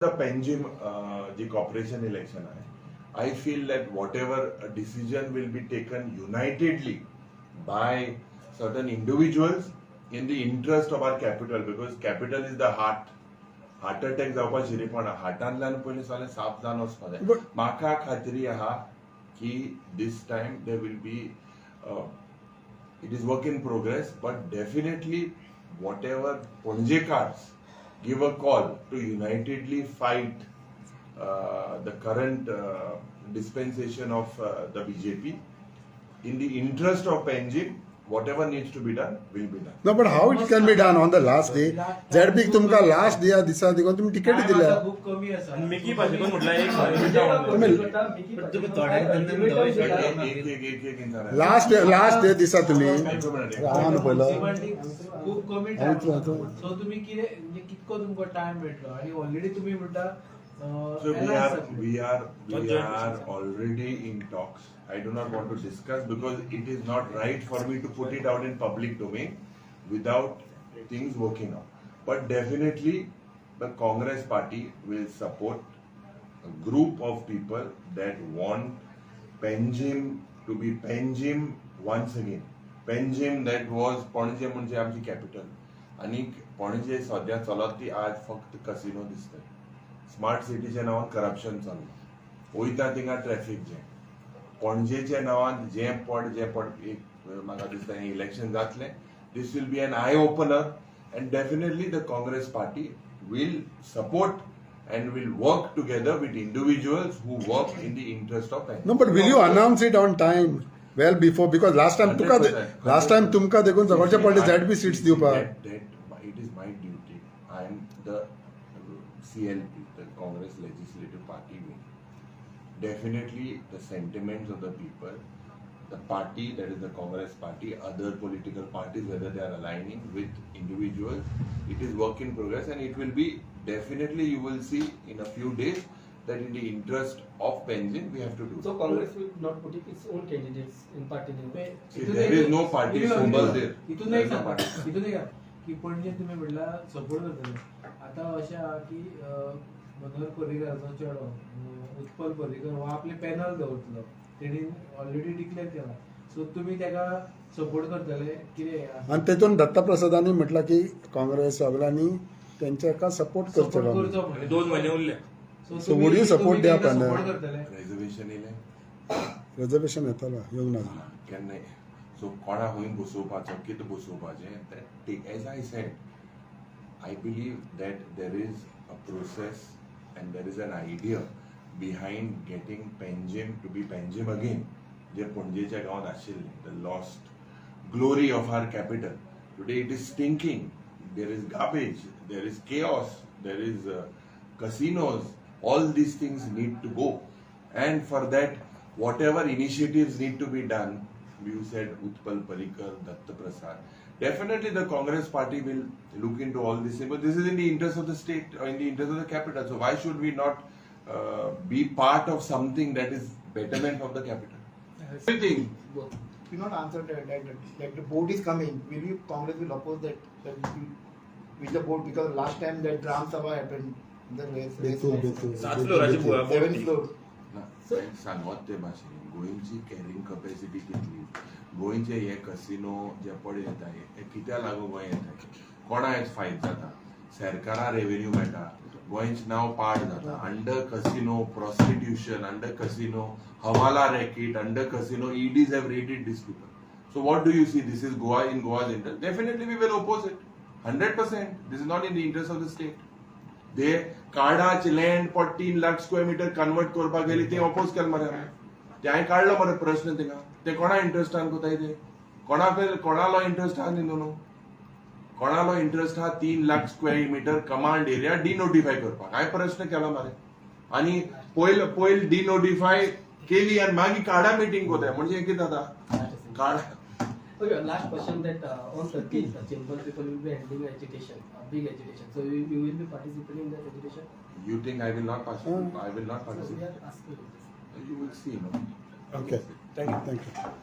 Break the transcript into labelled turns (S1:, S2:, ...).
S1: The Panjim the corporation election I feel that whatever decision will be taken unitedly by certain individuals in the interest of our capital, because capital is the heart attack जावपा शिरीपणा हार्टांतल्यान पयलीं सगळें साफ जावन वचपा जाय. म्हाका खात्री आहा की this time there will be it is work in progress, but definitely whatever Ponjekars give a call to unitedly fight the current dispensation of the BJP in the interest of Panjim. Whatever needs to be done will be done.
S2: No, but how it can be done on the last day? ZB तुमका last दिया दिसा देखो तुम ticket दिल्या.
S3: खूप कमी असा.
S4: Mickey पाहिजे पण म्हटलं एक तुम्ही
S2: लास्ट डे दिसा तुम्ही राहून पहिलं
S3: खूप कमी टाइम. सो तुम्ही किती कितको तुमको टाइम भेटलो आणि ऑलरेडी तुम्ही म्हणता
S1: So we are already in talks. I do not want to discuss because it is not right for me to put it out in public domain without things working out. But definitely the Congress party will support a group of people that want Panjim to be Panjim once again. Panjim that was Panaji म्हणजे आमची capital आणि पणजे सध्या चलत ती आज फक्त casino दिसतात. Smart सिटीच्या नावान करप्शन चालू वयता थिंगा ट्रॅफिक जॅम. पणजेच्या नावान जे पड एक म्हाका दिसता इलेक्शन जातले. This will be an eye opener and definitely the Congress party will support and will work together with individuals who work in the interest of Panjim.
S2: No, but will you announce it on time? Well before, because last time तुमका देखून जवळच्या पडले ZB seats दिवपाक.
S1: It is my duty. I am the CLP, the Congress Legislative Party wing. Definitely the sentiments of the people, the party that is the Congress party, other political parties, whether they are aligning with individuals, it is work in progress and it will be definitely, you will see in a few days that in the interest of Panjim we have to do.
S5: So Congress will not put its own candidates in party name.
S1: See, there is no party symbol there.
S3: इथून
S1: There
S3: एक
S1: is no
S3: Sanga
S1: party.
S3: इथून एक की पणजे तुम्ही म्हटला support करतले. आता अशें आहा की मनोहर पर्रीकराचो चेडो उत्पल पर्रीकर हो आपले पॅनल दवरतलो. तेणी ऑलरेडी डिक्लेअर केला. सो तुम्ही त्याका सपोर्ट करतले कितें
S2: आणि तेतून दत्ता प्रसादांनी म्हटलं की काँग्रेस सगळ्यांनी त्यांच्या सपोर्ट
S3: सपोर्ट
S2: करचो.
S3: करचो म्हणून.
S4: 2 महिने उरले.
S2: So would you support their panel?
S3: Support करतले.
S1: Reservation ile.
S2: रिझर्वेशन येतलो येवंक ना.
S1: केन्नाय. So कोणा हुंय बसोवपाचो कितें बसोवपाचें that take, as I said, I believe that there is a process and there is an idea behind getting Panjim to be Panjim again. जे पणजेच्या गावात आशिल्लें, the lost glory of our capital. Today it is stinking. There is garbage, there is chaos, there is casinos. All these things need to go, and for that whatever initiatives need to be done, you said Utpal Parikar, Datta Prasad, definitely the Congress party will look into all this, but this is in the interest of the state or in the interest of the capital. So why should we not be part of something that is betterment of the capital? Everything.
S6: You not answer that like the board is coming. Will you Congress will oppose that with the board, because last time that Ram Sabha happened, the
S4: सात फ्लोराची बुवा
S6: seventh
S4: बोलती.
S6: floor.
S1: सांगत ते भाशेन गोंयची carrying capacity कितली, गोंयचे हे casino जे per येता हे कित्या लागू गोंय येता, कोणा हेच फायद जाता, सरकारा रेव्हेन्यू मेळटा, गोंयचें नांव पाड जाता. Under casino prostitution, under casino hawala racket, under casino EDs have raided these people. So what do you see? This is Goa in Goa's interest. Definitely we will oppose it. 100%. This is not in the interest of the state. they काडाच land पर 3 lakh square metre convert करपाक गेली ते oppose केले मरे. ते हांवें काडलो मरे प्रश्न थिंगा. ते कोणा इंटरेस्टान कोताय ते कोणालो इंटरेस्ट आहा न्हू, कोणालो इंटरेस्ट आहा 3 lakh square metre command area denotify करपाक. हांवें प्रश्न केला मरे आनी पयल डिनोटिफाय केली आनी मागीर काडा मिटींग कोताय म्हणजे कितें जाता काडा.
S5: Okay, last question that on 13th, Chambal people will be handling agitation, big agitation. So you will be participating in that agitation?
S1: You think I will not participate? I will not
S5: So we
S1: participate.
S5: are asking.
S1: You will see, no?
S2: Okay. Thank you.